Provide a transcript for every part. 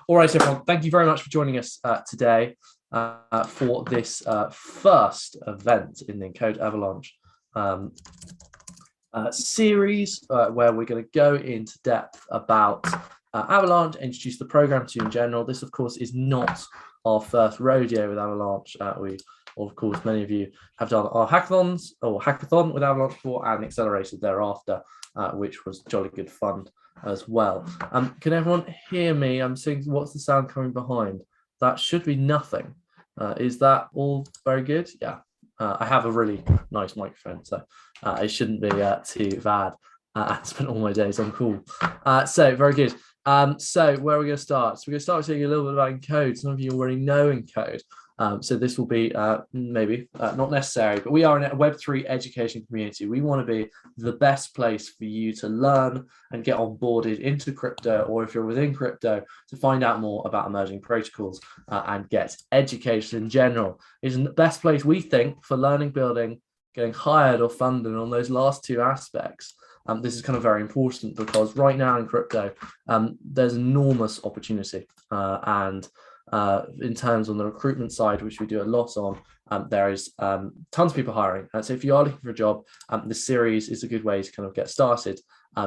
All right, everyone, thank you very much for joining us today for this first event in the Encode Avalanche series where we're going to go into depth about Avalanche, introduce the program to you in general. This, of course, is not our first rodeo with Avalanche. Of course, many of you have done our hackathons or hackathon with Avalanche before and accelerated thereafter, which was jolly good fun as well. Can everyone hear me? I'm seeing what's the sound coming behind? That should be nothing. Is that all very good? Yeah. I have a really nice microphone, so it shouldn't be too bad. I spent all my days on call. So very good. So where are we going to start? So we're going to start with talking a little bit about Encode. Some of you already know Encode. So this will be maybe not necessary, but we are in a Web3 education community. We want to be the best place for you to learn and get onboarded into crypto, or if you're within crypto, to find out more about emerging protocols and get education in general. It's the best place, we think, for learning, building, getting hired or funded on those last two aspects. This is kind of very important because right now in crypto, there's enormous opportunity in terms on the recruitment side, which we do a lot on, there is tons of people hiring. So if you are looking for a job, this series is a good way to kind of get started.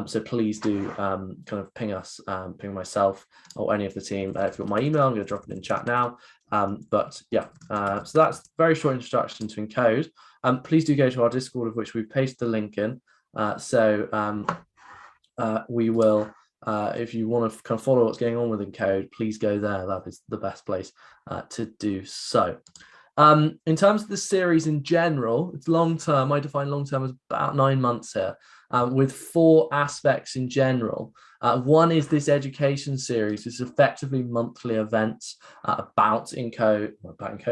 So please do kind of ping us, ping myself or any of the team. If you've got my email, I'm going to drop it in chat now. But yeah, so that's a very short introduction to Encode. Please do go to our Discord, of which we've pasted the link in. We will, if you want to kind of follow what's going on with Encode, please go there. That is the best place to do so. In terms of the series in general, it's long term. I define long term as about 9 months here, with 4 aspects in general. One is this education series. It's effectively monthly events about Encode,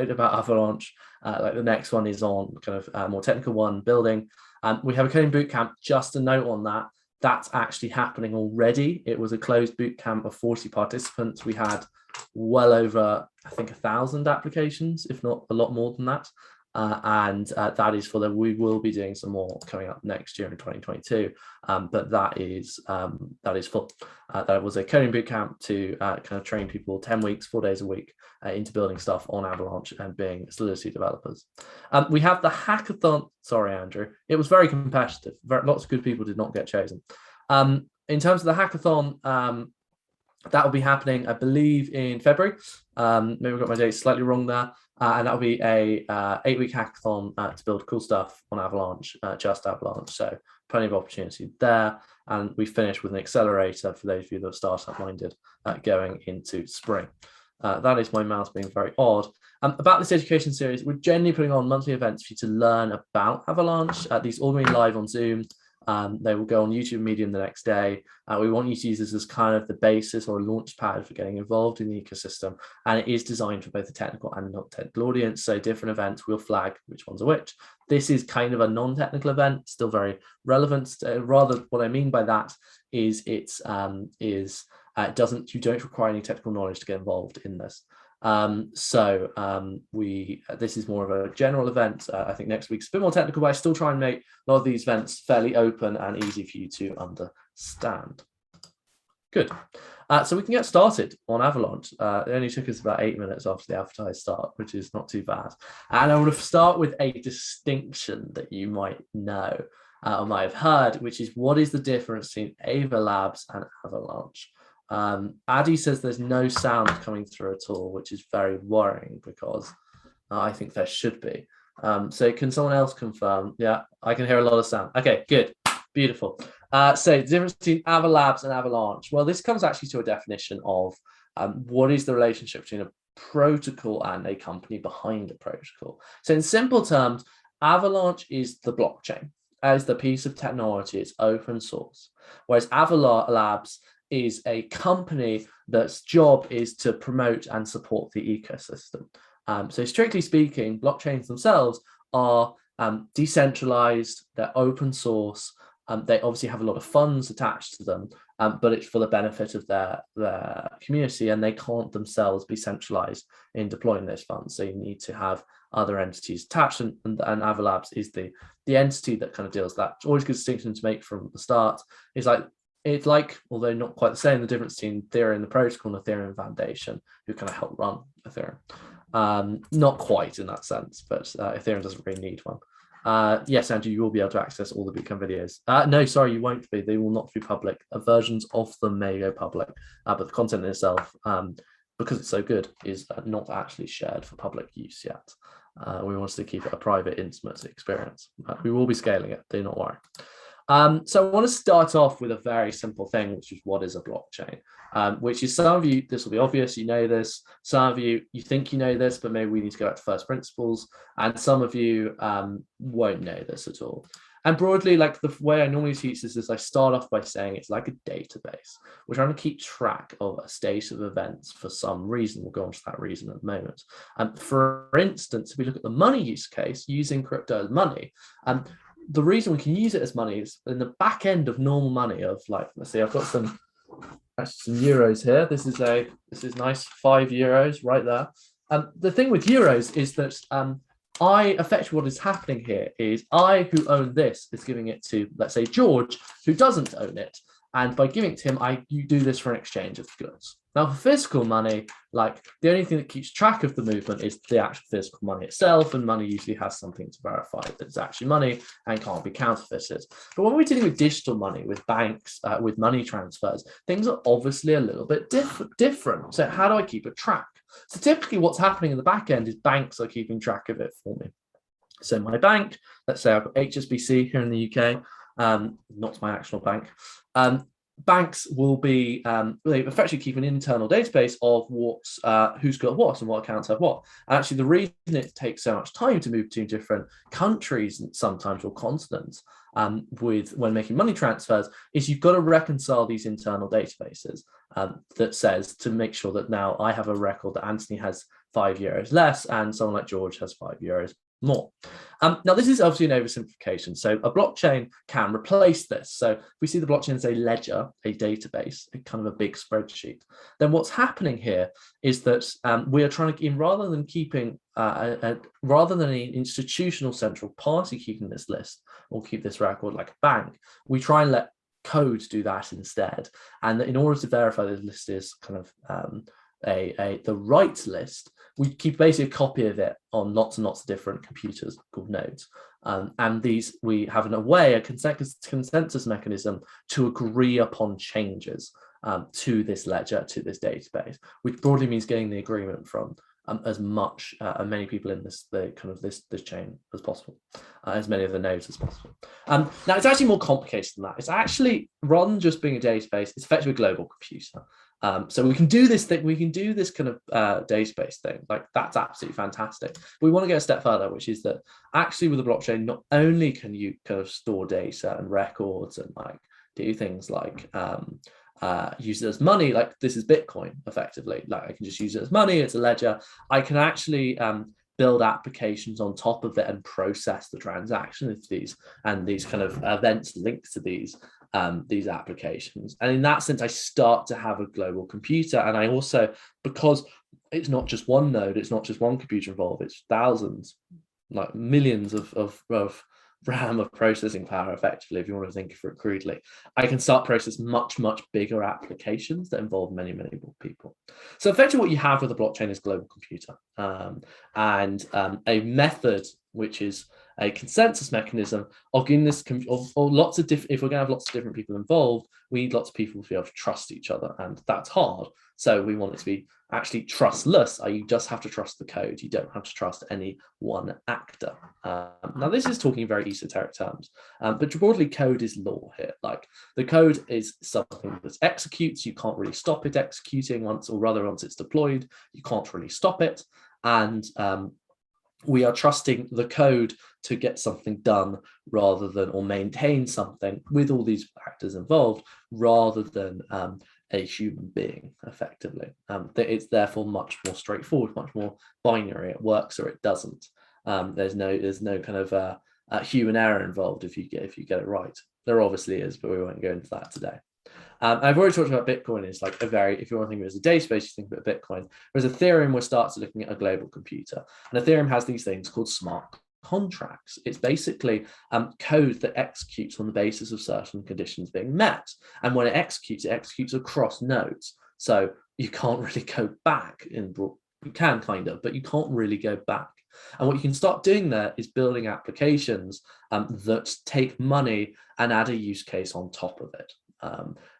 about Avalanche. Like the next one is on kind of more technical one, building. We have a coding bootcamp. Just a note on that. That's actually happening already. It was a closed bootcamp of 40 participants. We had well over, I think, 1,000 applications, if not a lot more than that. That is for we will be doing some more coming up next year in 2022. But that is full. That was a coding bootcamp to kind of train people 10 weeks, 4 days a week into building stuff on Avalanche and being solidity developers. We have the hackathon. Sorry, Andrew. It was very competitive. Lots of good people did not get chosen. In terms of the hackathon, that will be happening, I believe, in February. Maybe I got my dates slightly wrong there. And that'll be a 8-week hackathon to build cool stuff on Avalanche, just Avalanche. So plenty of opportunity there. And we finish with an accelerator for those of you that are startup minded going into spring. That is my mouse being very odd. About this education series, we're generally putting on monthly events for you to learn about Avalanche. These all going to be live on Zoom. They will go on YouTube Medium the next day. We want you to use this as kind of the basis or a launch pad for getting involved in the ecosystem. And it is designed for both the technical and non-technical audience. So different events will flag which ones are which. This is kind of a non-technical event, still very relevant. Rather, what I mean by that is you don't require any technical knowledge to get involved in this. This is more of a general event. I think next week's a bit more technical, but I still try and make a lot of these events fairly open and easy for you to understand. Good. So we can get started on Avalanche. It only took us about 8 minutes after the advertised start, which is not too bad. And I want to start with a distinction that you might know or might have heard, which is what is the difference between Ava Labs and Avalanche? Addy says there's no sound coming through at all, which is very worrying because I think there should be. So can someone else confirm? Yeah, I can hear a lot of sound. Okay, good, beautiful. So the difference between Ava Labs and Avalanche. Well, this comes actually to a definition of what is the relationship between a protocol and a company behind a protocol. So in simple terms, Avalanche is the blockchain. As the piece of technology, it's open source, whereas Ava Labs is a company that's job is to promote and support the ecosystem. So strictly speaking, blockchains themselves are decentralized, they're open source, they obviously have a lot of funds attached to them, but it's for the benefit of their community, and they can't themselves be centralized in deploying those funds. So you need to have other entities attached, and Ava Labs is the entity that kind of deals with that. It's always a good distinction to make from the start. It's like it's like, although not quite the same, the difference between Ethereum, the protocol, and Ethereum Foundation, who kind of help run Ethereum. Not quite in that sense, but Ethereum doesn't really need one. Yes, Andrew, you will be able to access all the bootcamp videos. No, sorry, you won't be. They will not be public. Versions of them may go public, but the content itself, because it's so good, is not actually shared for public use yet. We want to keep it a private, intimate experience. We will be scaling it, do not worry. So I want to start off with a very simple thing, which is what is a blockchain, which is some of you, this will be obvious, you know this, some of you, you think you know this, but maybe we need to go back to first principles, and some of you won't know this at all. And broadly, like the way I normally teach this is I start off by saying it's like a database. We're trying to keep track of a state of events for some reason. We'll go on to that reason in a moment. For instance, if we look at the money use case, using crypto as money, the reason we can use it as money is in the back end of normal money of, like, let's see, I've got some euros here. This is nice, €5 right there. The thing with euros is that I effectively, what is happening here is I, who own this, is giving it to, let's say, George, who doesn't own it. And by giving it to him, you do this for an exchange of goods. Now, for physical money, like the only thing that keeps track of the movement is the actual physical money itself, and money usually has something to verify that it's actually money and can't be counterfeited. But when we're dealing with digital money, with banks, with money transfers, things are obviously a little bit different. So how do I keep a track? So typically what's happening in the back end is banks are keeping track of it for me. So my bank, let's say I've got HSBC here in the UK, not my actual bank. Banks will be they effectively keep an internal database of who's got what and what accounts have what. And actually, the reason it takes so much time to move between different countries and sometimes or continents when making money transfers is you've got to reconcile these internal databases that says to make sure that now I have a record that Anthony has €5 less and someone like George has €5 more. Now, this is obviously an oversimplification. So a blockchain can replace this. So we see the blockchain as a ledger, a database, a kind of a big spreadsheet. Then what's happening here is that we are trying to, rather than keeping, rather than an institutional central party keeping this list or keep this record like a bank, we try and let code do that instead. And in order to verify this list is kind of the right list, we keep basically a copy of it on lots and lots of different computers called nodes. And these, we have in a way a consensus mechanism to agree upon changes to this ledger, to this database, which broadly means getting the agreement from as many people in this chain as possible, as many of the nodes as possible. Now it's actually more complicated than that. It's actually, rather than just being a database, it's effectively a global computer. So we can do this thing, we can do this kind of database thing, like that's absolutely fantastic. But we want to go a step further, which is that actually with a blockchain, not only can you kind of store data and records and like do things like use it as money, like this is Bitcoin effectively, like I can just use it as money, it's a ledger. I can actually build applications on top of it and process the transaction of these and these kind of events linked to these applications. And in that sense, I start to have a global computer. And I also, because it's not just one node, it's not just one computer involved, it's thousands, like millions of RAM of processing power, effectively, if you want to think of it crudely, I can start process much bigger applications that involve many more people. So effectively what you have with a blockchain is a global computer and a method which is a consensus mechanism of getting this or lots of different, if we're going to have lots of different people involved, we need lots of people to be able to trust each other, and that's hard. So we want it to be actually trustless. You just have to trust the code. You don't have to trust any one actor. Now, this is talking in very esoteric terms, but broadly, code is law here. Like the code is something that executes. You can't really stop it executing once it's deployed. You can't really stop it, and we are trusting the code to get something done rather than, or maintain something with all these actors involved, rather than a human being, effectively. It's therefore much more straightforward, much more binary. It works or it doesn't. There's no kind of human error involved if you get it right. There obviously is, but we won't go into that today. I've already talked about Bitcoin. It's like if you want to think of it as a database, you think about Bitcoin. Whereas Ethereum, we're starting looking at a global computer. And Ethereum has these things called smart contracts. It's basically code that executes on the basis of certain conditions being met. And when it executes across nodes. So you can't really go back you can kind of, but you can't really go back. And what you can start doing there is building applications that take money and add a use case on top of it.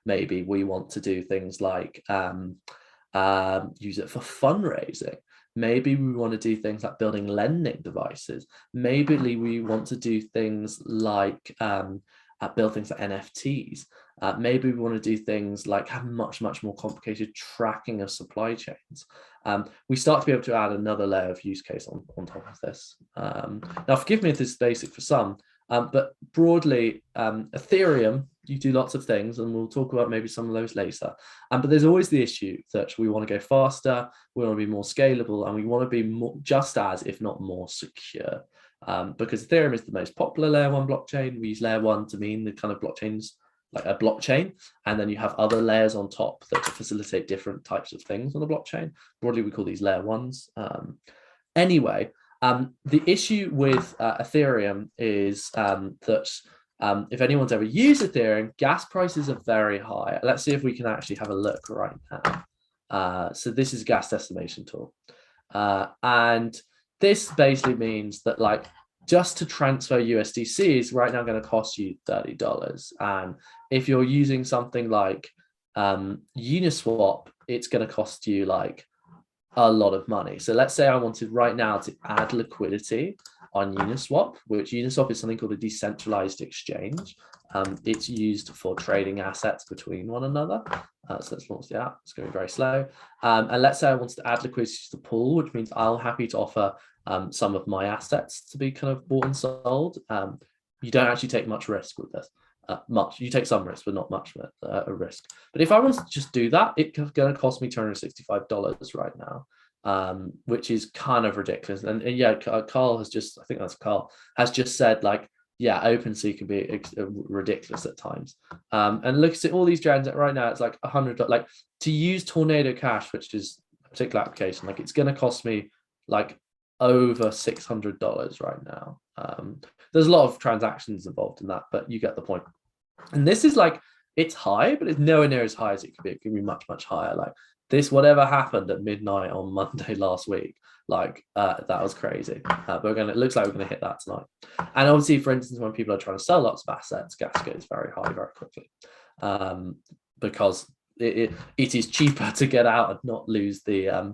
Maybe we want to do things like use it for fundraising. Maybe we want to do things like building lending devices. Maybe we want to do things like build things like NFTs. Maybe we want to do things like have much more complicated tracking of supply chains. We start to be able to add another layer of use case on top of this. Now, forgive me if this is basic for some, but broadly, Ethereum, you do lots of things, and we'll talk about maybe some of those later. But there's always the issue that we want to go faster, we want to be more scalable, and we want to be more, just as, if not more, secure. Because Ethereum is the most popular layer 1 blockchain. We use layer 1 to mean the kind of blockchains like a blockchain, and then you have other layers on top that facilitate different types of things on the blockchain. Broadly, we call these layer 1s. Anyway, the issue with Ethereum is that if anyone's ever used Ethereum, gas prices are very high. Let's see if we can actually have a look right now. So this is a gas estimation tool. And this basically means that like just to transfer USDC is right now going to cost you $30. And if you're using something like Uniswap, it's going to cost you like a lot of money. So let's say I wanted right now to add liquidity on Uniswap, which Uniswap is something called a decentralized exchange. It's used for trading assets between one another. So let's launch the app. It's going to be very slow. And let's say I wanted to add liquidity to the pool, which means I'm happy to offer some of my assets to be kind of bought and sold. You don't actually take much risk with this. You take some risk, but not much risk. But if I want to just do that, it's going to cost me $265 right now, which is kind of ridiculous. And yeah, Carl has just, I think that's Carl, has just said like, yeah, OpenSea can be ridiculous at times. And look at all these trends right now. It's like $100. Like to use Tornado Cash, which is a particular application, like it's going to cost me like over $600 right now. There's a lot of transactions involved in that, but you get the point. And this is like, it's high, but it's nowhere near as high as it could be. It could be much higher. Like this, whatever happened at midnight on Monday last week, like that was crazy. But it looks like we're going to hit that tonight. And obviously, for instance, when people are trying to sell lots of assets, gas goes very high very quickly, because it is cheaper to get out and not lose the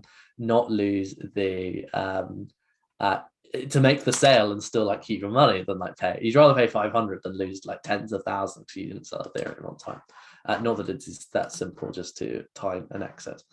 to make the sale and still like keep your money than like pay. You'd rather pay 500 than lose like tens of thousands because you didn't sell Ethereum on time. Not that it is that simple, just to time and exit.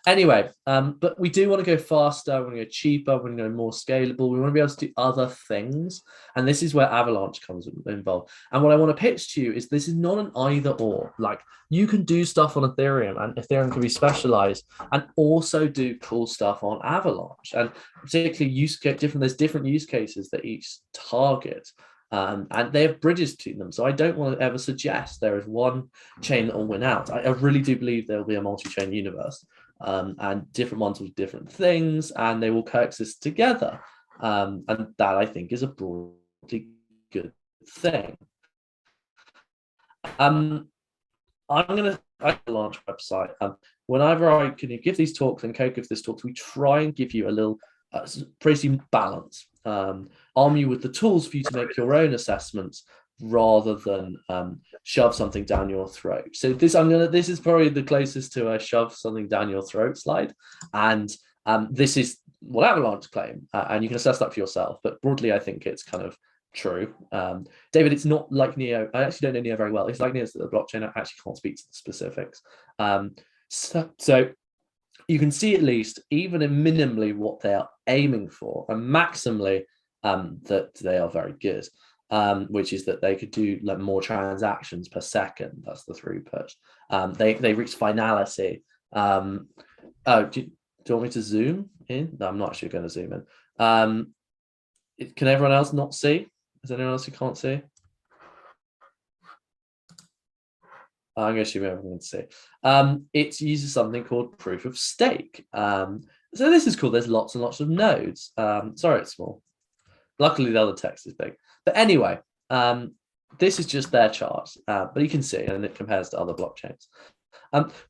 Anyway, but we do want to go faster, we want to go cheaper, we want to go more scalable, we want to be able to do other things. And this is where Avalanche comes involved. And what I want to pitch to you is this is not an either or. Like you can do stuff on Ethereum and Ethereum can be specialized and also do cool stuff on Avalanche. And particularly there's different use cases that each target. And they have bridges to them. So I don't want to ever suggest there is one chain that will win out. I really do believe there will be a multi-chain universe. And different ones will do different things and they will coexist together. And that I think is a broadly good thing. I'm going to launch a website. Whenever I can give these talks and Encode gives this talks, we try and give you a little pretty balance. Arm you with the tools for you to make your own assessments rather than shove something down your throat. So this is probably the closest to a shove something down your throat slide. And this is what Avalanche claim. And you can assess that for yourself. But broadly, I think it's kind of true. David, it's not like Neo. I actually don't know Neo very well. It's like Neo's the blockchain. I actually can't speak to the specifics. So you can see at least, even in minimally, what they are aiming for, and maximally that they are very good. Which is that they could do like more transactions per second. That's the throughput. They reach finality. Do you want me to zoom in? No, I'm not actually going to zoom in. Can everyone else not see? Is there anyone else who can't see? I'm going to assume everyone can see. It uses something called proof of stake. So this is cool. There's lots and lots of nodes. Sorry, it's small. Luckily, the other text is big. But anyway, this is just their chart, but you can see, and it compares to other blockchains.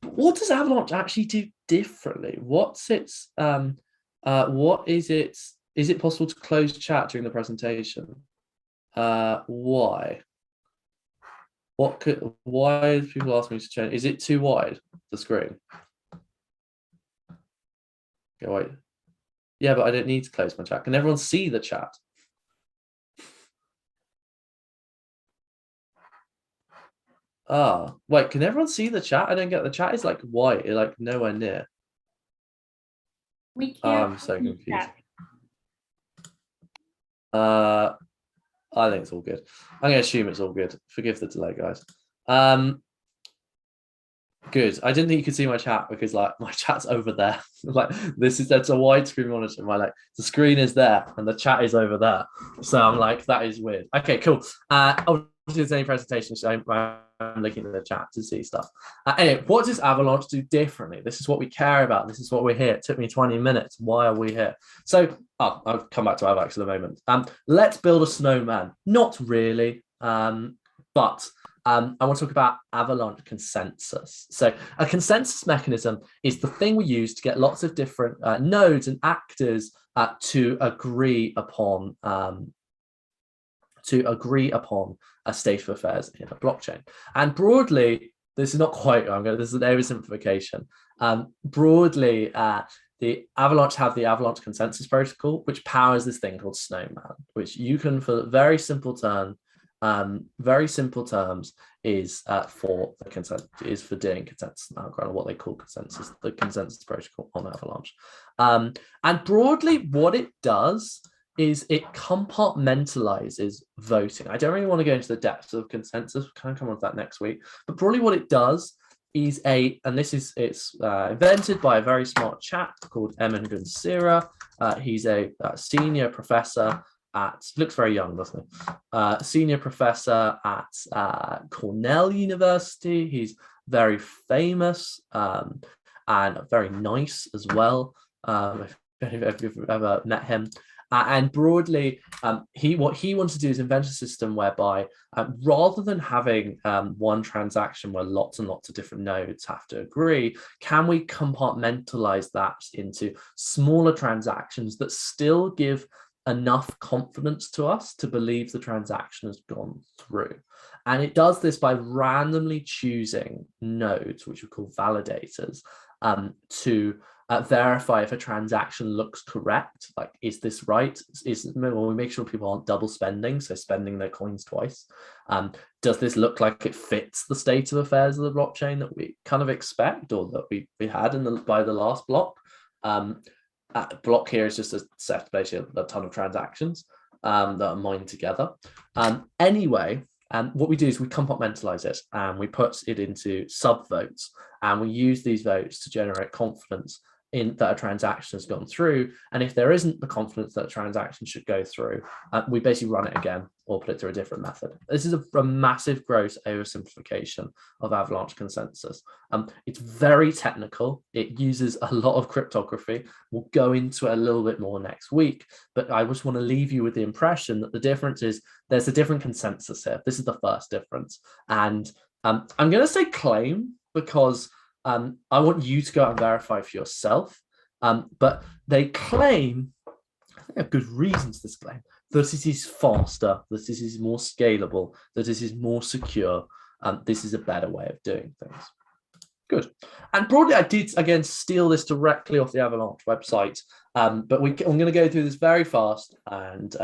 What does Avalanche actually do differently? What's its what is it? Is it possible to close chat during the presentation? Why? Why do people ask me to change? Is it too wide, the screen? Okay, wait. Yeah, but I don't need to close my chat. Can everyone see the chat? Wait, can everyone see the chat? I don't get the chat is like white, like nowhere near. We can't. I'm so confused. I think it's all good. I'm gonna assume it's all good. Forgive the delay, guys. Good. I didn't think you could see my chat because like my chat's over there. Like that's a widescreen monitor. The screen is there and the chat is over there. So I'm like, that is weird. Okay, cool. Obviously there's any presentation, so I'm looking at the chat to see stuff. Anyway, what does Avalanche do differently? This is what we care about. This is what we're here. It took me 20 minutes. Why are we here? So I'll come back to Avax in a moment. Let's build a snowman. Not really, but I want to talk about Avalanche consensus. So a consensus mechanism is the thing we use to get lots of different nodes and actors to agree upon a state of affairs in a blockchain. And broadly, this is not quite, this is an oversimplification. Broadly, the Avalanche have the Avalanche consensus protocol, which powers this thing called Snowman, which you can, for very simple terms, is for the consent is for doing consensus now, what they call consensus, the consensus protocol on Avalanche. And broadly, what it does is it compartmentalizes voting. I don't really want to go into the depths of consensus. We'll kind of come on to that next week. But broadly, what it does is it's invented by a very smart chap called Emin Gunsira. He's a senior professor looks very young, doesn't he? Senior professor at Cornell University. He's very famous and very nice as well. If you've ever met him. And broadly, what he wants to do is invent a system whereby rather than having one transaction where lots and lots of different nodes have to agree, can we compartmentalize that into smaller transactions that still give enough confidence to us to believe the transaction has gone through? And it does this by randomly choosing nodes, which we call validators, to verify if a transaction looks correct. Like, is this right? We make sure people aren't double spending, so spending their coins twice. Does this look like it fits the state of affairs of the blockchain that we kind of expect, or that we had by the last block? Block here is just a set, basically a ton of transactions that are mined together. Anyway, what we do is we compartmentalize it and we put it into subvotes, and we use these votes to generate confidence in that a transaction has gone through. And if there isn't the confidence that a transaction should go through, we basically run it again or put it through a different method. This is a massive gross oversimplification of Avalanche consensus. It's very technical. It uses a lot of cryptography. We'll go into it a little bit more next week, but I just want to leave you with the impression that the difference is there's a different consensus here. This is the first difference. And I'm going to say claim because I want you to go out and verify for yourself. But they claim, I think they have good reasons to claim, that it is faster, that this is more scalable, that this is more secure, this is a better way of doing things. Good. And broadly, I did, again, steal this directly off the Avalanche website, but I'm going to go through this very fast, and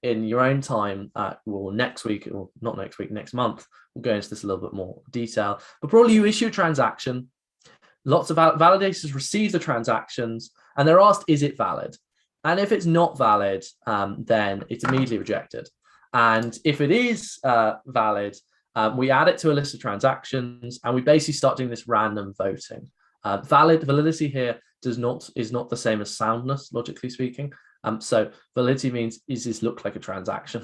in your own time, next week, or not next week, next month, we'll go into this a little bit more detail. But broadly, you issue a transaction, lots of validators receive the transactions, and they're asked, is it valid? And if it's not valid, then it's immediately rejected. And if it is valid, we add it to a list of transactions, and we basically start doing this random voting. Validity here is not the same as soundness, logically speaking. So validity means, is this look like a transaction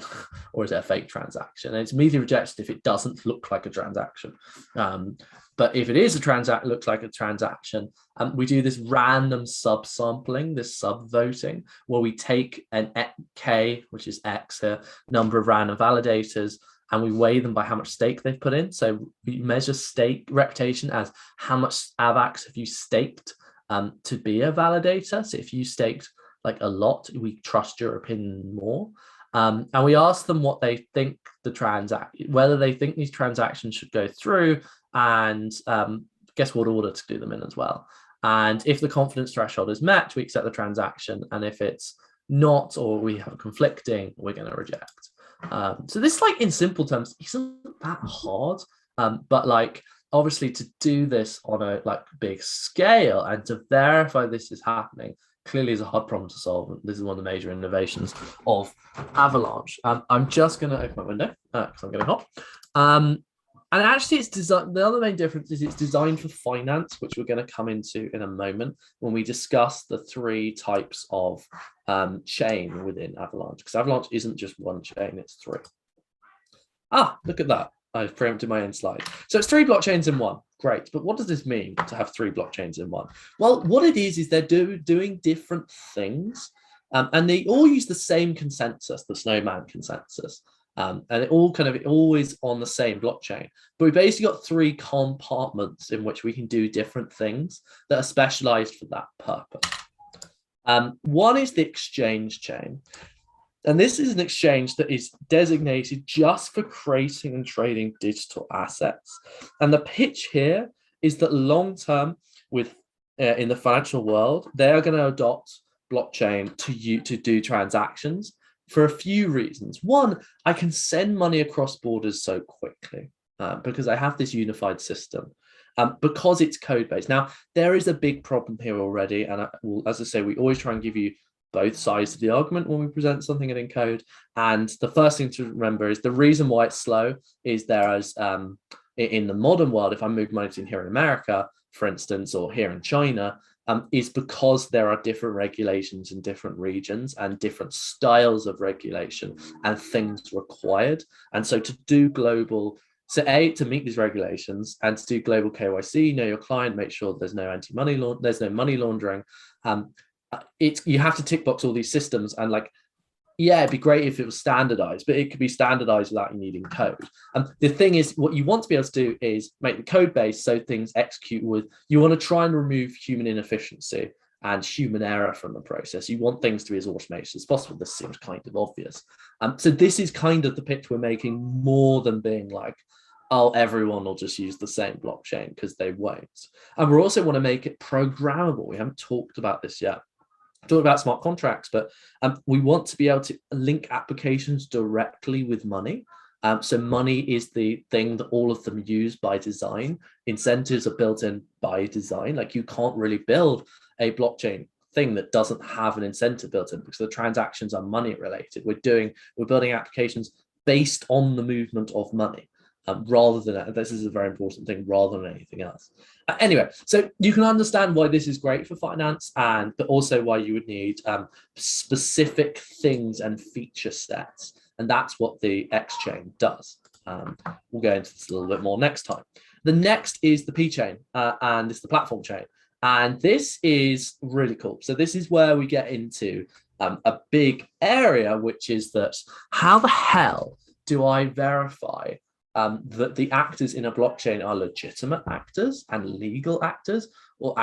or is it a fake transaction? And it's immediately rejected if it doesn't look like a transaction. But if it is a transaction, looks like a transaction, we do this random subsampling, this sub-voting, where we take an K, which is X here, number of random validators, and we weigh them by how much stake they've put in. So we measure stake reputation as how much AVAX have you staked to be a validator. So if you staked like a lot, we trust your opinion more. And we ask them what they think whether they think these transactions should go through, and guess what order to do them in as well. And if the confidence threshold is met, we accept the transaction. And if it's not, or we have a conflicting, we're going to reject. So this, like, in simple terms, isn't that hard. But like, obviously, to do this on a like big scale and to verify this is happening clearly is a hard problem to solve. And this is one of the major innovations of Avalanche. I'm just going to open my window because I'm getting hot. And actually, it's designed. The other main difference is it's designed for finance, which we're going to come into in a moment when we discuss the 3 types of chain within Avalanche. Because Avalanche isn't just one chain; it's 3. Look at that! I've preempted my own slide. So it's 3 blockchains in one. Great, but what does this mean to have 3 blockchains in one? Well, what it is they're doing different things, and they all use the same consensus, the Snowman consensus. And it all always on the same blockchain. But we basically got 3 compartments in which we can do different things that are specialized for that purpose. One is the exchange chain. And this is an exchange that is designated just for creating and trading digital assets. And the pitch here is that long term, with in the financial world, they are going to adopt blockchain to do transactions for a few reasons. One, I can send money across borders so quickly because I have this unified system. Because it's code-based. Now, there is a big problem here already. And as I say, we always try and give you both sides of the argument when we present something in Encode. And the first thing to remember is the reason why it's slow is in the modern world, if I move money in here in America, for instance, or here in China, is because there are different regulations in different regions and different styles of regulation and things required. And so to do global, to meet these regulations and to do global KYC, know your client, make sure there's no money laundering. You have to tick box all these systems, and like, yeah, it'd be great if it was standardized, but it could be standardized without you needing code. The thing is, what you want to be able to do is make the code base so things execute you want to try and remove human inefficiency and human error from the process. You want things to be as automated as possible. This seems kind of obvious. So this is kind of the pitch we're making, more than being like, oh, everyone will just use the same blockchain, because they won't. And we also want to make it programmable. We haven't talked about this yet. Talk about smart contracts, but we want to be able to link applications directly with money. So money is the thing that all of them use by design. Incentives are built in by design. Like, you can't really build a blockchain thing that doesn't have an incentive built in, because the transactions are money related. We're building applications based on the movement of money. Rather than, this is a very important thing, rather than anything else. Anyway, so you can understand why this is great for finance, but also why you would need specific things and feature sets. And that's what the X chain does. We'll go into this a little bit more next time. The next is the P chain, and it's the platform chain. And this is really cool. So this is where we get into a big area, which is that how the hell do I verify that the actors in a blockchain are legitimate actors and legal actors, or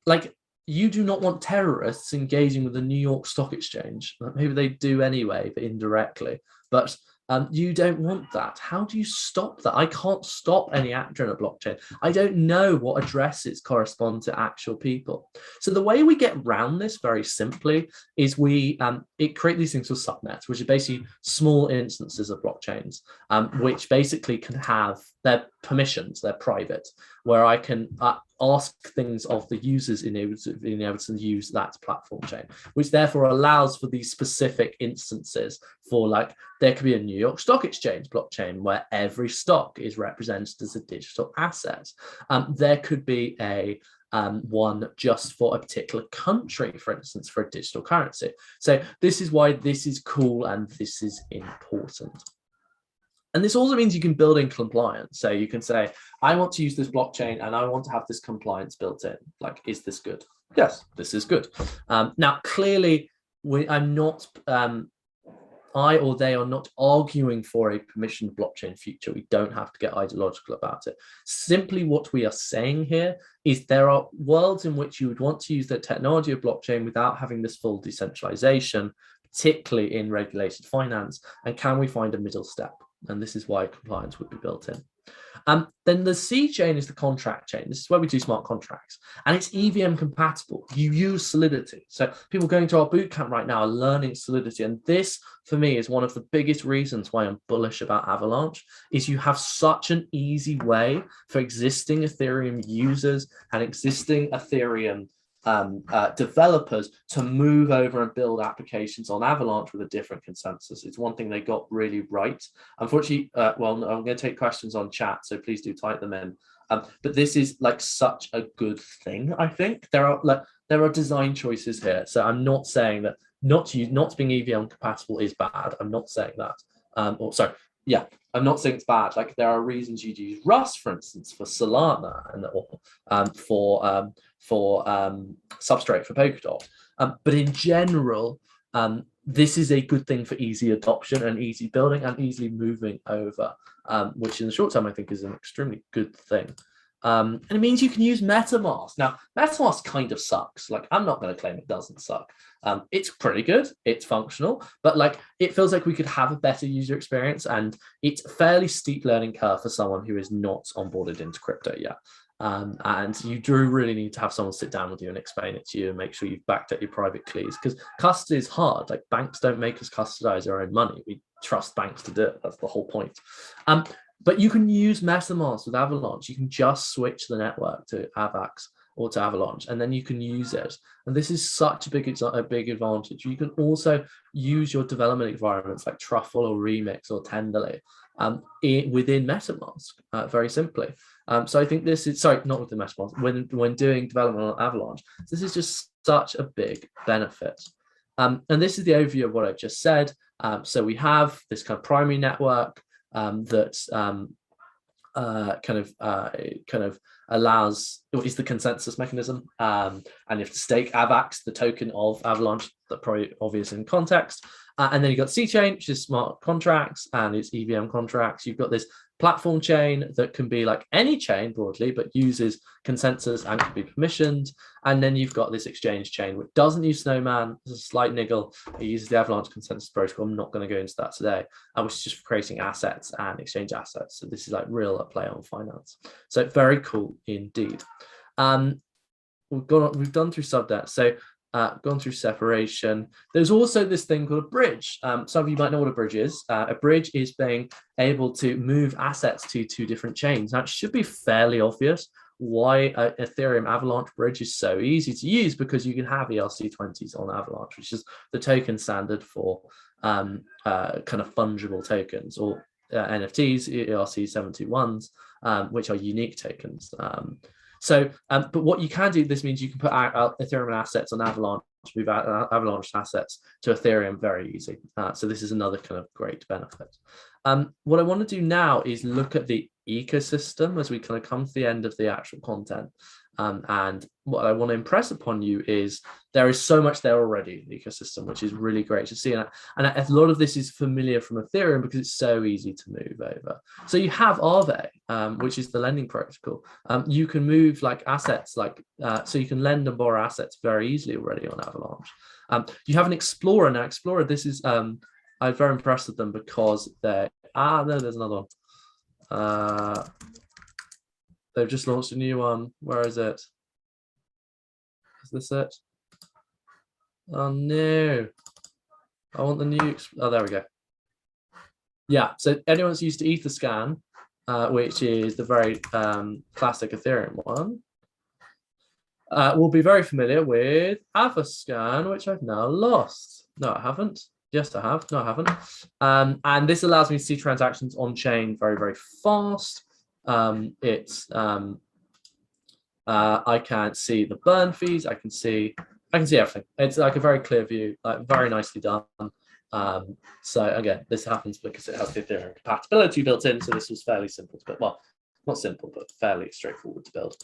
like, you do not want terrorists engaging with the New York Stock Exchange. Maybe they do anyway, but indirectly. But you don't want that. How do you stop that? I can't stop any actor in a blockchain. I don't know what addresses correspond to actual people. So the way we get around this very simply is we create these things called subnets, which are basically small instances of blockchains, which basically can have their permissions, they're private, where I can ask things of the users in able to use that platform chain, which therefore allows for these specific instances for, like, there could be a New York Stock Exchange blockchain where every stock is represented as a digital asset. There could be a one just for a particular country, for instance, for a digital currency. So this is why this is cool and this is important. And this also means you can build in compliance. So you can say, I want to use this blockchain and I want to have this compliance built in. Like, is this good? Yes, this is good. Now, clearly, I'm not, I or they are not arguing for a permissioned blockchain future. We don't have to get ideological about it. Simply what we are saying here is there are worlds in which you would want to use the technology of blockchain without having this full decentralization, particularly in regulated finance. And can we find a middle step? And this is why compliance would be built in. Then the C chain is the contract chain. This is where we do smart contracts, and it's EVM compatible. You use Solidity. So people going to our bootcamp right now are learning Solidity, and this, for me, is one of the biggest reasons why I'm bullish about Avalanche. Is you have such an easy way for existing Ethereum users and existing Ethereum developers to move over and build applications on Avalanche with a different consensus. It's one thing they got really right. Unfortunately, well, no, I'm going to take questions on chat, so please do type them in. But this is like such a good thing. I think there are design choices here. So I'm not saying that not being EVM compatible is bad. I'm not saying that. Yeah, I'm not saying it's bad. Like, there are reasons you'd use Rust, for instance, for Solana and for Substrate for Polkadot. But in general, this is a good thing for easy adoption and easy building and easily moving over, which in the short term I think is an extremely good thing. And it means you can use MetaMask. Now, MetaMask kind of sucks. Like, I'm not going to claim it doesn't suck. It's pretty good. It's functional, but like, it feels like we could have a better user experience, and it's a fairly steep learning curve for someone who is not onboarded into crypto yet. And you do really need to have someone sit down with you and explain it to you and make sure you've backed up your private keys, because custody is hard. Like, banks don't make us custodize our own money. We trust banks to do it. That's the whole point. But you can use MetaMask with Avalanche. You can just switch the network to AVAX or to Avalanche, and then you can use it. And this is such a big advantage. You can also use your development environments like Truffle or Remix or Tenderly within MetaMask, very simply. So I think this is, sorry, not within MetaMask, when doing development on Avalanche, this is just such a big benefit. And this is the overview of what I've just said. So we have this kind of primary network that kind of allows, is the consensus mechanism, and you have to stake AVAX, the token of Avalanche, that probably obvious in context. And then you've got C chain, which is smart contracts, and it's EVM contracts. You've got this platform chain that can be like any chain broadly, but uses consensus and can be permissioned. And then you've got this exchange chain, which doesn't use Snowman. There's a slight niggle. It uses the Avalanche consensus protocol. I'm not going to go into that today. Which is just for creating assets and exchange assets. So this is like real play on finance. So very cool indeed. We've done through subnet. So gone through separation. There's also this thing called a bridge. Some of you might know what a bridge is. A bridge is being able to move assets to two different chains. Now, it should be fairly obvious why Ethereum Avalanche bridge is so easy to use, because you can have ERC20s on Avalanche, which is the token standard for kind of fungible tokens, or NFTs, ERC721s, which are unique tokens. But what you can do, this means you can put Ethereum assets on Avalanche, move Avalanche assets to Ethereum very easy. So this is another kind of great benefit. What I want to do now is look at the ecosystem as we kind of come to the end of the actual content. And what I want to impress upon you is there is so much there already in the ecosystem, which is really great to see. And a lot of this is familiar from Ethereum because it's so easy to move over. So you have Aave, which is the lending protocol. You can move like assets, so you can lend and borrow assets very easily already on Avalanche. You have an Explorer. Now, Explorer, this is, I'm very impressed with them because they're, no, there's another one. They've just launched a new one. Where is it? Is this it? Oh no. I want the new, oh, there we go. Yeah, so anyone that's used to Etherscan, which is the very classic Ethereum one, will be very familiar with Avascan, which I've now lost. No, I haven't. Yes, I have. No, I haven't. And this allows me to see transactions on chain very, very fast. I can see the burn fees. I can see everything. It's like a very clear view, like very nicely done. So again, this happens because it has the Ethereum compatibility built in. So this was fairly simple to build. Well, not simple, but fairly straightforward to build.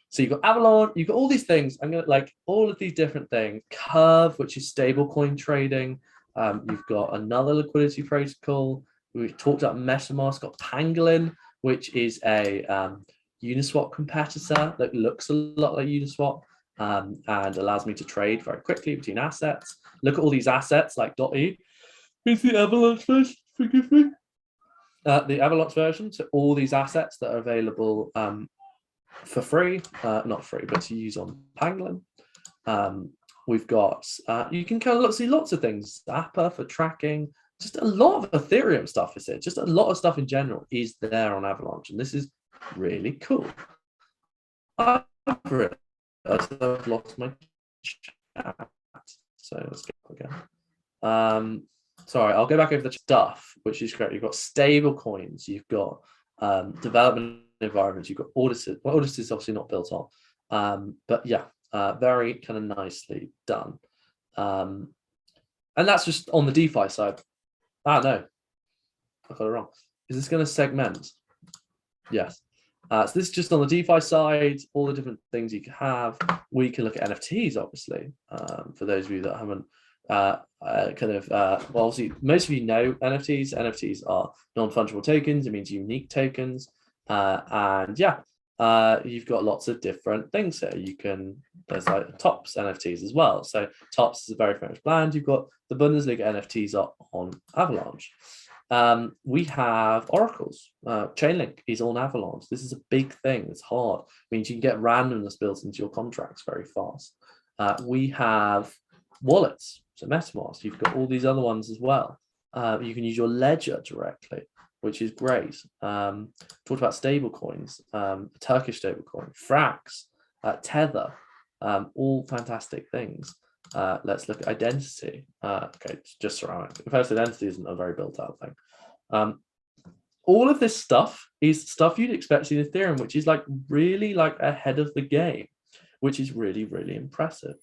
So you've got Avalanche, you've got all these things. I'm gonna like all of these different things. Curve, which is stablecoin trading. You've got another liquidity protocol. We've talked about MetaMask. Got Pangolin, which is a Uniswap competitor that looks a lot like Uniswap and allows me to trade very quickly between assets. Look at all these assets like .e. Here's the Avalanche version, forgive me. The Avalanche version, so all these assets that are available for free, not free, but to use on Pangolin. We've got, you can kind of see lots of things, Zapper for tracking, just a lot of Ethereum stuff is here. Just a lot of stuff in general is there on Avalanche, and this is really cool. I've lost my chat, so let's go again. Sorry, I'll go back over the stuff, which is great. You've got stable coins, you've got development environments, you've got auditors. Well, auditors is obviously not built on, but yeah, very kind of nicely done. And that's just on the DeFi side. Ah, no, I got it wrong. Is this going to segment? Yes. So this is just on the DeFi side, all the different things you can have. We can look at NFTs, obviously, for those of you that haven't well, obviously, most of you know NFTs. NFTs are non-fungible tokens. It means unique tokens. And yeah, you've got lots of different things here. There's like Tops NFTs as well. So Tops is a very famous brand. You've got the Bundesliga NFTs are on Avalanche. We have oracles. Chainlink is on Avalanche. This is a big thing. It's hard. It means you can get randomness built into your contracts very fast. We have wallets. So MetaMask. You've got all these other ones as well. You can use your ledger directly, which is great. Talked about stable coins, Turkish stable coin, Frax, Tether, all fantastic things. Let's look at identity. Okay, just ceramic. First, identity isn't a very built out thing. All of this stuff is stuff you'd expect in Ethereum, which is like really like ahead of the game, which is really, really impressive.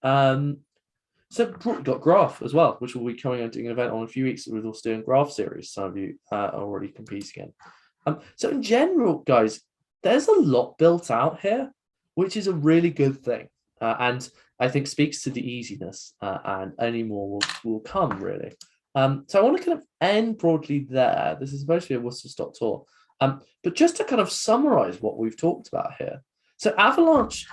So we've got Graph as well, which will be coming and doing an event on in a few weeks with us doing Graph series. Some of you are already competing in. So in general, guys, there's a lot built out here, which is a really good thing. And I think speaks to the easiness and any more will come really. So I want to kind of end broadly there. This is supposed to be a whistle-stop tour. But just to kind of summarize what we've talked about here. So Avalanche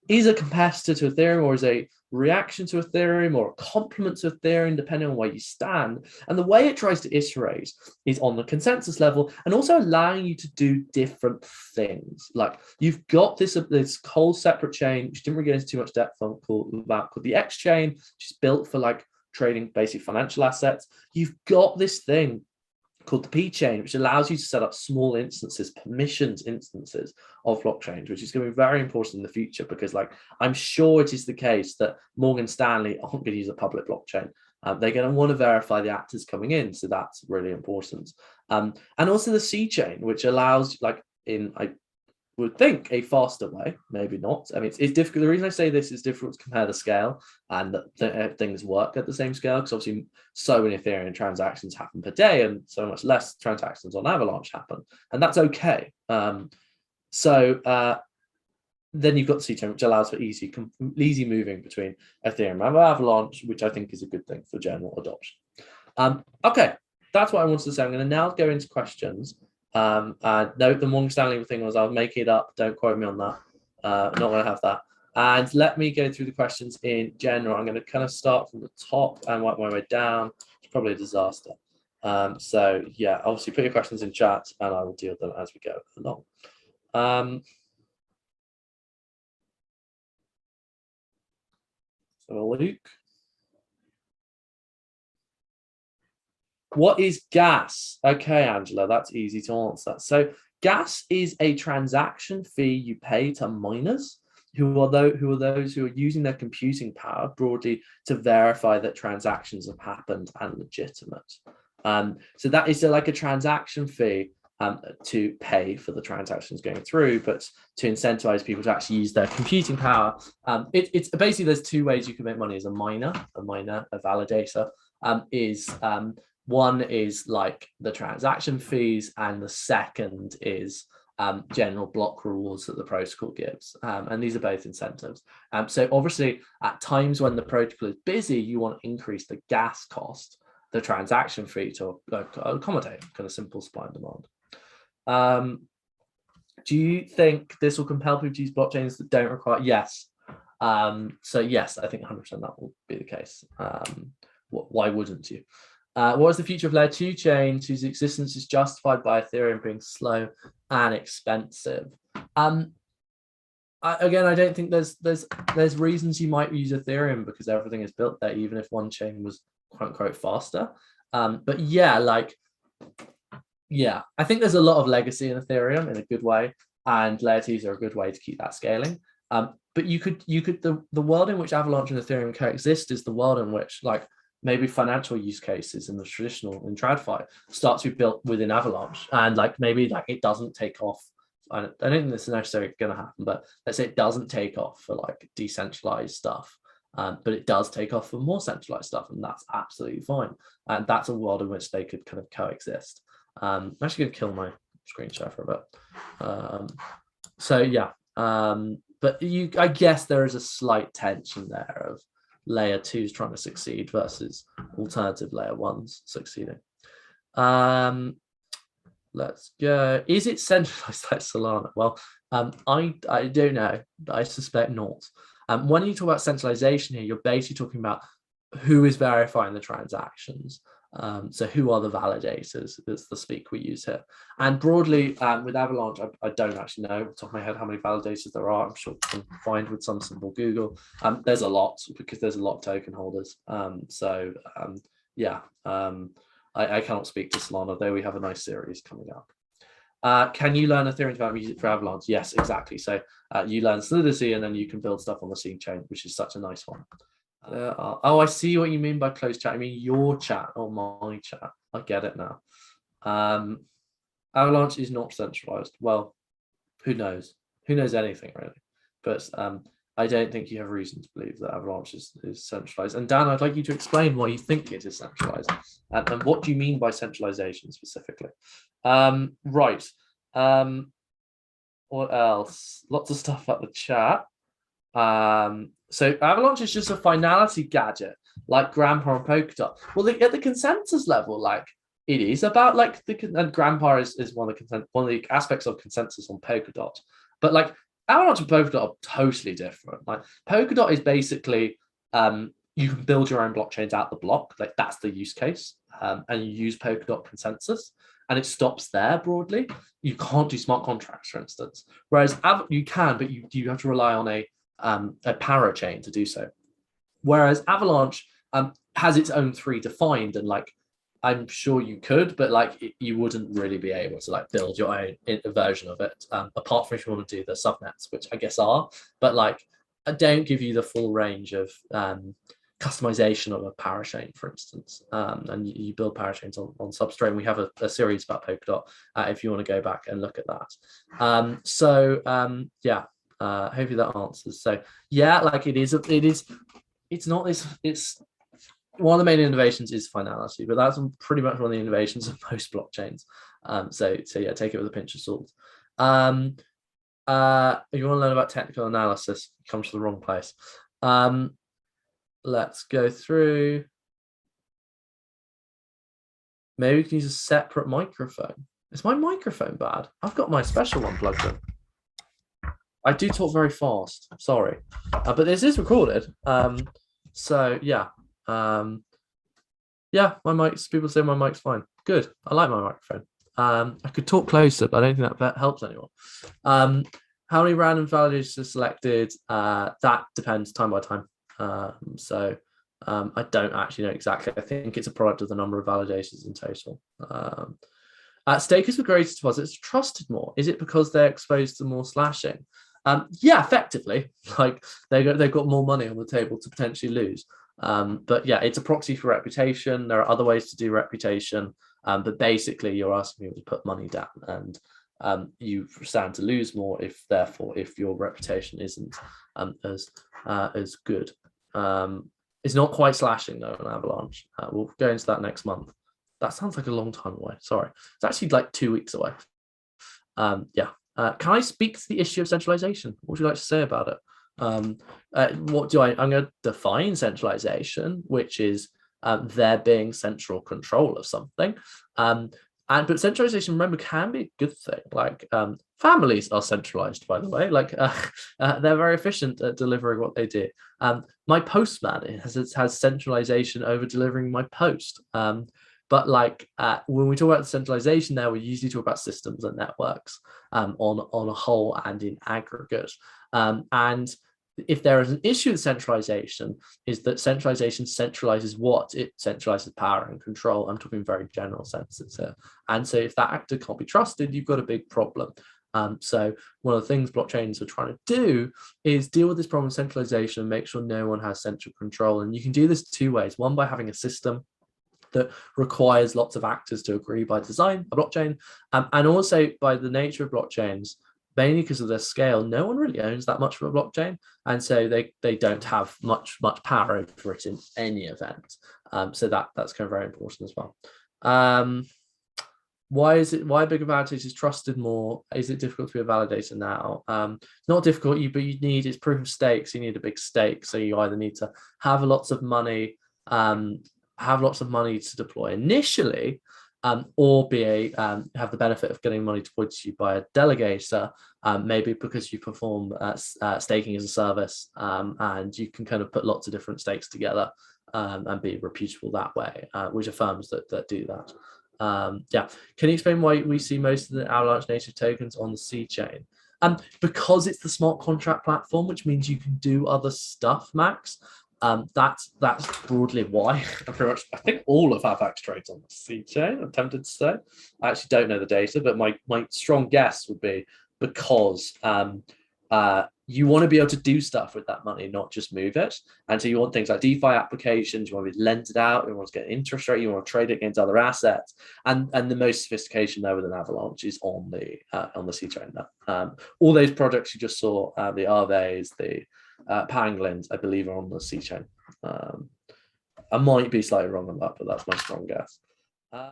is a competitor to Ethereum or is a reaction to Ethereum or a complement to Ethereum, depending on where you stand. And the way it tries to iterate is on the consensus level and also allowing you to do different things. Like you've got this whole separate chain, which didn't really get into too much depth on, called the X chain, which is built for like trading basic financial assets. You've got this thing called the P chain, which allows you to set up small instances, permissions instances of blockchains, which is going to be very important in the future because I'm sure it is the case that Morgan Stanley aren't going to use a public blockchain. They're going to want to verify the actors coming in. So that's really important. And also the C chain, which allows I would think a faster way, maybe not. I mean, it's difficult. The reason I say this is difficult to compare the scale and that things work at the same scale because obviously so many Ethereum transactions happen per day and so much less transactions on Avalanche happen, and that's okay. Then you've got C-chain, which allows for easy moving between Ethereum and Avalanche, which I think is a good thing for general adoption. Okay, that's what I wanted to say. I'm going to now go into questions. Note the Morgan Stanley thing was I'll make it up. Don't quote me on that. Not going to have that. And let me go through the questions in general. I'm going to kind of start from the top and work my way down. It's probably a disaster. So yeah, obviously put your questions in chat and I will deal with them as we go along. So Luke. What is gas? Okay, Angela, that's easy to answer. So gas is a transaction fee you pay to miners who are those who are using their computing power broadly to verify that transactions have happened and legitimate. So that is like a transaction fee to pay for the transactions going through, but to incentivize people to actually use their computing power. It's basically, there's two ways you can make money as a miner, a validator. One is like the transaction fees, and the second is general block rewards that the protocol gives. And these are both incentives. So obviously, at times when the protocol is busy, you want to increase the gas cost, the transaction fee, to accommodate kind of simple supply and demand. Do you think this will compel people to use blockchains that don't require? Yes. So yes, I think 100% that will be the case. Why wouldn't you? What is the future of layer 2 chains whose existence is justified by Ethereum being slow and expensive? Again, I don't think there's reasons you might use Ethereum, because everything is built there, even if one chain was quote unquote faster. But yeah, I think there's a lot of legacy in Ethereum in a good way, and layer 2s are a good way to keep that scaling. But you could the world in which Avalanche and Ethereum coexist is the world in which maybe financial use cases in the traditional in TradFi start to be built within Avalanche, and maybe it doesn't take off. I don't think this is necessarily going to happen, but let's say it doesn't take off for decentralized stuff, but it does take off for more centralized stuff, and that's absolutely fine. And that's a world in which they could kind of coexist. I'm actually going to kill my screen share for a bit. So yeah, but I guess there is a slight tension there of layer 2s trying to succeed versus alternative layer 1s succeeding. Let's go. Is it centralized like Solana? Well, I don't know, but I suspect not. When you talk about centralization here, you're basically talking about who is verifying the transactions. So who are the validators? That's the speak we use here. And broadly, with Avalanche, I don't actually know off the top of my head how many validators there are. I'm sure you can find with some simple Google. There's a lot, because there's a lot of token holders. I cannot speak to Solana, though we have a nice series coming up. Can you learn Ethereum development, use it for Avalanche? Yes, exactly. So you learn solidity, and then you can build stuff on the seed chain, which is such a nice one. I see what you mean by closed chat. I mean your chat, or my chat. I get it now. Avalanche is not centralized. Well, who knows? Who knows anything really? But I don't think you have reason to believe that Avalanche is centralized. And Dan, I'd like you to explain why you think it is centralized, and what do you mean by centralization specifically? Right. What else? Lots of stuff at the chat. So Avalanche is just a finality gadget, like Grandpa and Polkadot. Well, at the consensus level, it is about and Grandpa is one of the aspects of consensus on Polkadot. But Avalanche and Polkadot are totally different. Polkadot is basically you can build your own blockchains out the block. That's the use case, and you use Polkadot consensus, and it stops there broadly. You can't do smart contracts, for instance. Whereas you can, but you have to rely on a parachain to do so. Whereas Avalanche has its own 3 defined, and I'm sure you could, but you wouldn't really be able to build your own version of it, apart from if you want to do the subnets, which I guess are, but don't give you the full range of customization of a parachain, for instance. And you build parachains on Substrate. We have a series about Polkadot if you want to go back and look at that. Hopefully that answers. So yeah, it's not this. It's one of the main innovations is finality, but that's pretty much one of the innovations of most blockchains. So yeah, take it with a pinch of salt. If you want to learn about technical analysis, you come to the wrong place. Let's go through. Maybe we can use a separate microphone. Is my microphone bad? I've got my special one plugged in. I do talk very fast. Sorry, but this is recorded. So yeah. Yeah, my mic's, people say my mic's fine. Good. I like my microphone. I could talk closer, but I don't think that helps anyone. How many random validators are selected? That depends time by time. I don't actually know exactly. I think it's a product of the number of validators in total. Stakers with greater deposits are trusted more. Is it because they're exposed to more slashing? Yeah, effectively. They've got more money on the table to potentially lose. But yeah, it's a proxy for reputation. There are other ways to do reputation. But basically, you're asking people to put money down, and you stand to lose more if your reputation isn't as good. It's not quite slashing though on Avalanche. We'll go into that next month. That sounds like a long time away. Sorry, it's actually like 2 weeks away. Yeah. Can I speak to the issue of centralization? What would you like to say about it? I'm going to define centralization, which is there being central control of something. But centralization, remember, can be a good thing. Like families are centralized, by the way. Like they're very efficient at delivering what they do. My postman has centralization over delivering my post. But like when we talk about centralization there, we usually talk about systems and networks on a whole and in aggregate. And if there is an issue with centralization, is that centralization centralizes what? It centralizes power and control. I'm talking very general senses here. And so if that actor can't be trusted, you've got a big problem. So one of the things blockchains are trying to do is deal with this problem of centralization and make sure no one has central control. And you can do this 2 ways. One, by having a system that requires lots of actors to agree by design, a blockchain, and also by the nature of blockchains, mainly because of their scale, no one really owns that much of a blockchain, and so they don't have much power over it in any event. So that's kind of very important as well. Why a bigger validation is trusted more? Is it difficult to be a validator now? It's not difficult, but you need, it's proof of stakes. You need a big stake, so you either need to have lots of money, to deploy initially, or have the benefit of getting money deployed to you by a delegator, maybe because you perform staking as a service, and you can kind of put lots of different stakes together and be reputable that way, which are firms that do that. Yeah, can you explain why we see most of the Avalanche native tokens on the C chain? Because it's the smart contract platform, which means you can do other stuff, Max. That's broadly why. I think all of Avax trades on the C chain, I'm tempted to say. I actually don't know the data, but my strong guess would be because you want to be able to do stuff with that money, not just move it. And so you want things like DeFi applications, you want to be lent it out, you want to get an interest rate, you want to trade it against other assets. And the most sophistication there within Avalanche is on the C chain now. All those projects you just saw, the Aves, the Panglins, I believe, are on the C chain. I might be slightly wrong on that, but that's my strong guess.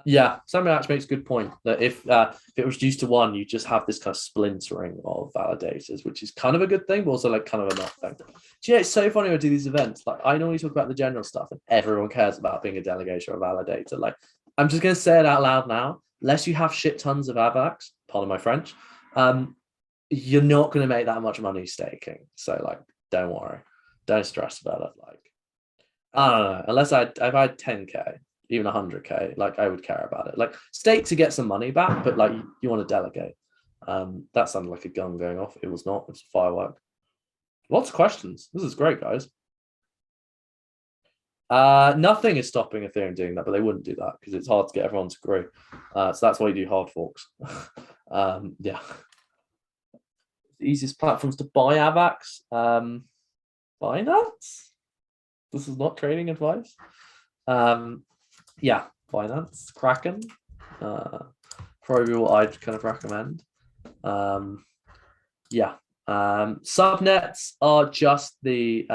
Yeah, Samuel actually makes a good point that if it was reduced to one, you just have this kind of splintering of validators, which is kind of a good thing, but also like kind of a not thing. Do you know, it's so funny when I do these events. Like I normally talk about the general stuff, and everyone cares about being a delegator or a validator. Like I'm just going to say it out loud now. Unless you have shit tons of AVAX, pardon my French, you're not going to make that much money staking. So like, don't worry, don't stress about it. Like I don't know, unless I've had 10k. Even 100k, like I would care about it. Like stake to get some money back, but like you want to delegate. That sounded like a gun going off. It was not. It was a firework. Lots of questions. This is great, guys. Nothing is stopping Ethereum doing that, but they wouldn't do that because it's hard to get everyone to agree. So that's why you do hard forks. Yeah. The easiest platforms to buy AVAX. Binance. This is not trading advice. Yeah, Binance, Kraken, probably what I'd kind of recommend. Yeah, subnets are just the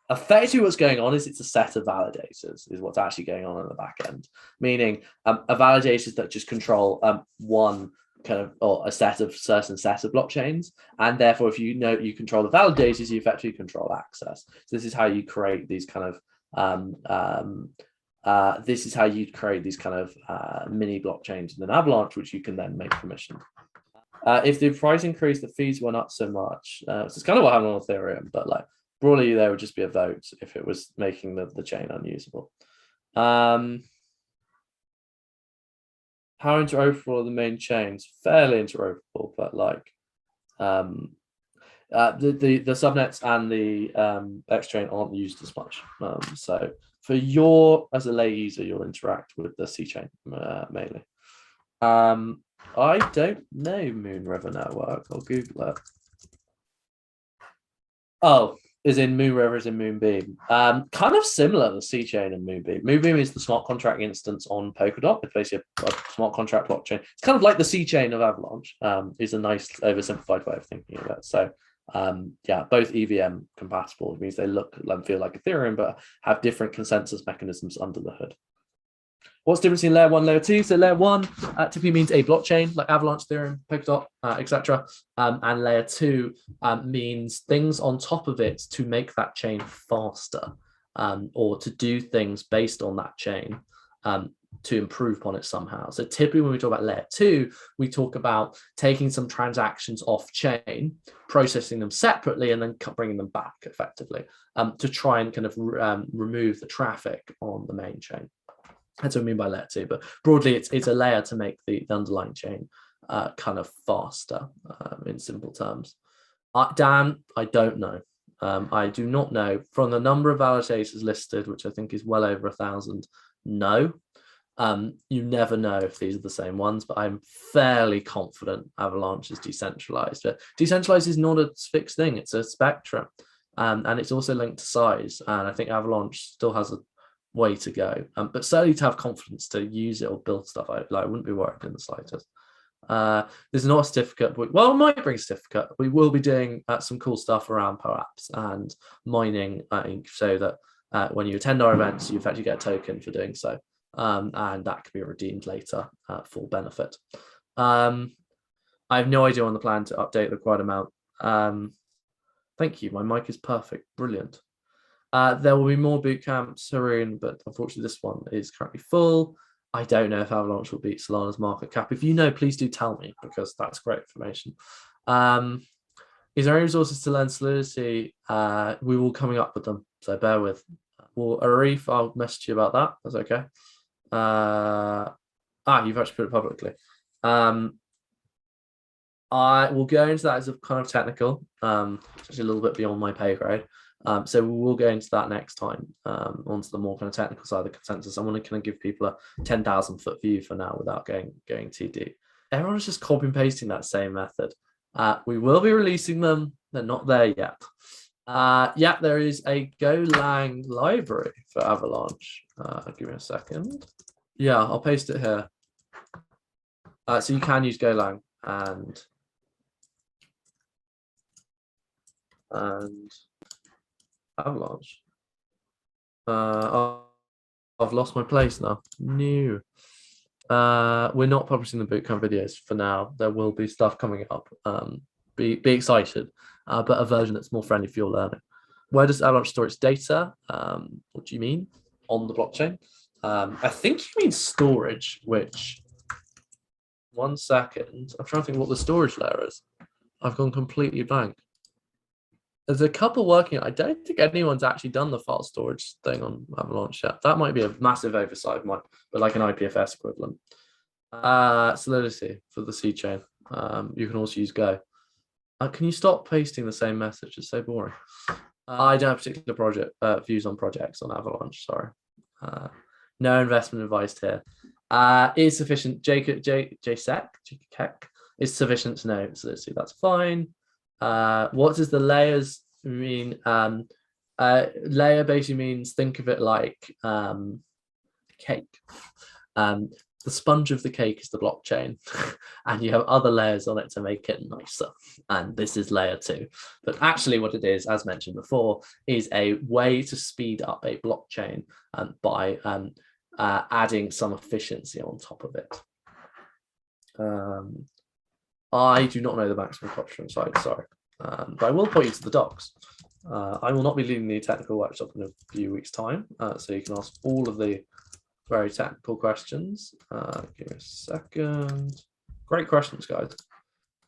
effectively what's going on is it's a set of validators is what's actually going on in the back end, meaning a validators that just control one kind of or a certain set of blockchains, and therefore if you know you control the validators, you effectively control access. So this is how you create these kind of mini blockchains in an Avalanche, which you can then make permission. If the price increased, the fees went up so much. So it's kind of what happened on Ethereum, but like broadly, there would just be a vote if it was making the chain unusable. How interoperable are the main chains? Fairly interoperable, but like the subnets and the X chain aren't used as much. So for as a lay user, you'll interact with the C chain mainly. I don't know Moon River Network. I'll Google it. Oh, is in Moonriver, is in Moonbeam. Kind of similar to C chain and Moonbeam. Moonbeam is the smart contract instance on Polkadot. It's basically a smart contract blockchain. It's kind of like the C chain of Avalanche. Is a nice oversimplified way of thinking of it. So yeah, both EVM compatible. It means they look and feel like Ethereum, but have different consensus mechanisms under the hood. What's the difference in layer 1 and layer 2? So layer 1 typically means a blockchain like Avalanche, Ethereum, Polkadot, etc. And layer 2 means things on top of it to make that chain faster, or to do things based on that chain to improve upon it somehow. So typically when we talk about layer 2, we talk about taking some transactions off chain, processing them separately, and then bringing them back effectively to try and kind of remove the traffic on the main chain. That's what I mean by layer 2, but broadly it's a layer to make the underlying chain kind of faster in simple terms. Dan, I don't know. I do not know. From the number of validators listed, which I think is well over 1,000, no. You never know if these are the same ones, but I'm fairly confident Avalanche is decentralized. But decentralized is not a fixed thing, it's a spectrum. And it's also linked to size. And I think Avalanche still has a way to go, but certainly to have confidence to use it or build stuff, I wouldn't be worried in the slightest. There's not a certificate, but well, I might bring a certificate. We will be doing some cool stuff around perhaps and mining, so that when you attend our events, you effectively get a token for doing so, and that can be redeemed later for benefit. I have no idea on the plan to update the required amount. Thank you. My mic is perfect. Brilliant. There will be more boot camps, Haroon, but unfortunately this one is currently full. I don't know if Avalanche will beat Solana's market cap. If you know, please do tell me, because that's great information. Is there any resources to learn Solidity? We will coming up with them, so bear with. Well, Arif, I'll message you about that. That's okay. You've actually put it publicly. I will go into that as a kind of technical, just a little bit beyond my pay grade. So we'll go into that next time, onto the more kind of technical side of the consensus. I want to kind of give people a 10,000 foot view for now without going too deep. Everyone's just copy and pasting that same method. We will be releasing them. They're not there yet. Yeah, there is a Golang library for Avalanche. Give me a second. Yeah, I'll paste it here. So you can use Golang and Avalanche. I've lost my place now. New. We're not publishing the bootcamp videos for now. There will be stuff coming up. Be excited, but a version that's more friendly for your learning. Where does Avalanche store its data? What do you mean? On the blockchain? I think you mean storage, which, one second. I'm trying to think what the storage layer is. I've gone completely blank. There's a couple working. I don't think anyone's actually done the file storage thing on Avalanche yet. That might be a massive oversight, but like an IPFS equivalent. Solidity for the C chain. You can also use Go. Can you stop pasting the same message? It's so boring. I don't have particular project views on projects on Avalanche. Sorry. No investment advice here. Is sufficient. JSEC is sufficient to know solidity. That's fine. What does the layers mean? Layer basically means, think of it like cake. The sponge of the cake is the blockchain, and you have other layers on it to make it nicer. And this is layer 2. But actually what it is, as mentioned before, is a way to speed up a blockchain by adding some efficiency on top of it. I do not know the maximum adoption side, sorry. But I will point you to the docs. I will not be leading the technical workshop in a few weeks' time, so you can ask all of the very technical questions. Give me a second. Great questions, guys.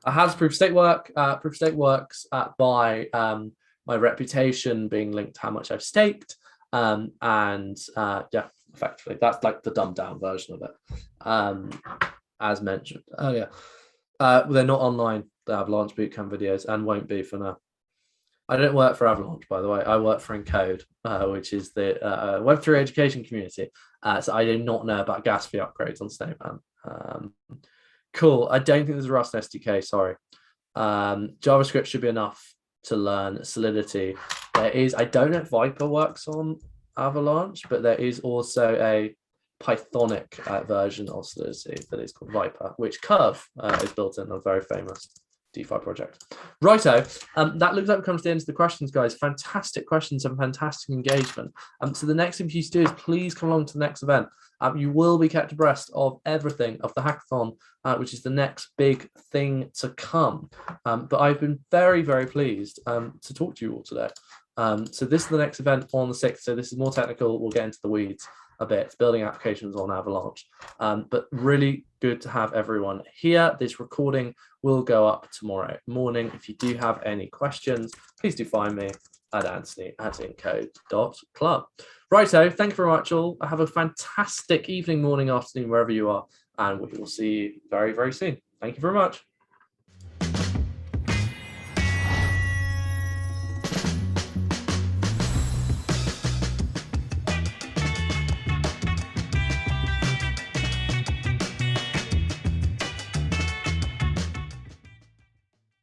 How does proof of stake work? Proof of stake works by my reputation being linked to how much I've staked. Yeah, effectively, that's like the dumbed down version of it. As mentioned earlier. They're not online, the Avalanche bootcamp videos, and won't be for now. I don't work for Avalanche, by the way. I work for Encode, which is the Web3 education community. So I do not know about gas fee upgrades on Snowman. Cool. I don't think there's a Rust SDK, sorry. JavaScript should be enough to learn Solidity there is, I don't know if Viper works on Avalanche, but there is also a Pythonic version of Solidity that is called Viper, which Curve is built in, a very famous DeFi project. Righto, that looks like it comes to the end of the questions, guys. Fantastic questions and fantastic engagement. So the next thing for you to do is please come along to the next event. You will be kept abreast of everything of the hackathon, which is the next big thing to come. But I've been very, very pleased to talk to you all today. So this is the next event on the 6th. So this is more technical. We'll get into the weeds a bit, building applications on Avalanche. But really good to have everyone here. This recording will go up tomorrow morning. If you do have any questions, please do find me at Anthony@Encode.club. Righto, thank you very much all. Have a fantastic evening, morning, afternoon, wherever you are, and we will see you very, very soon. Thank you very much.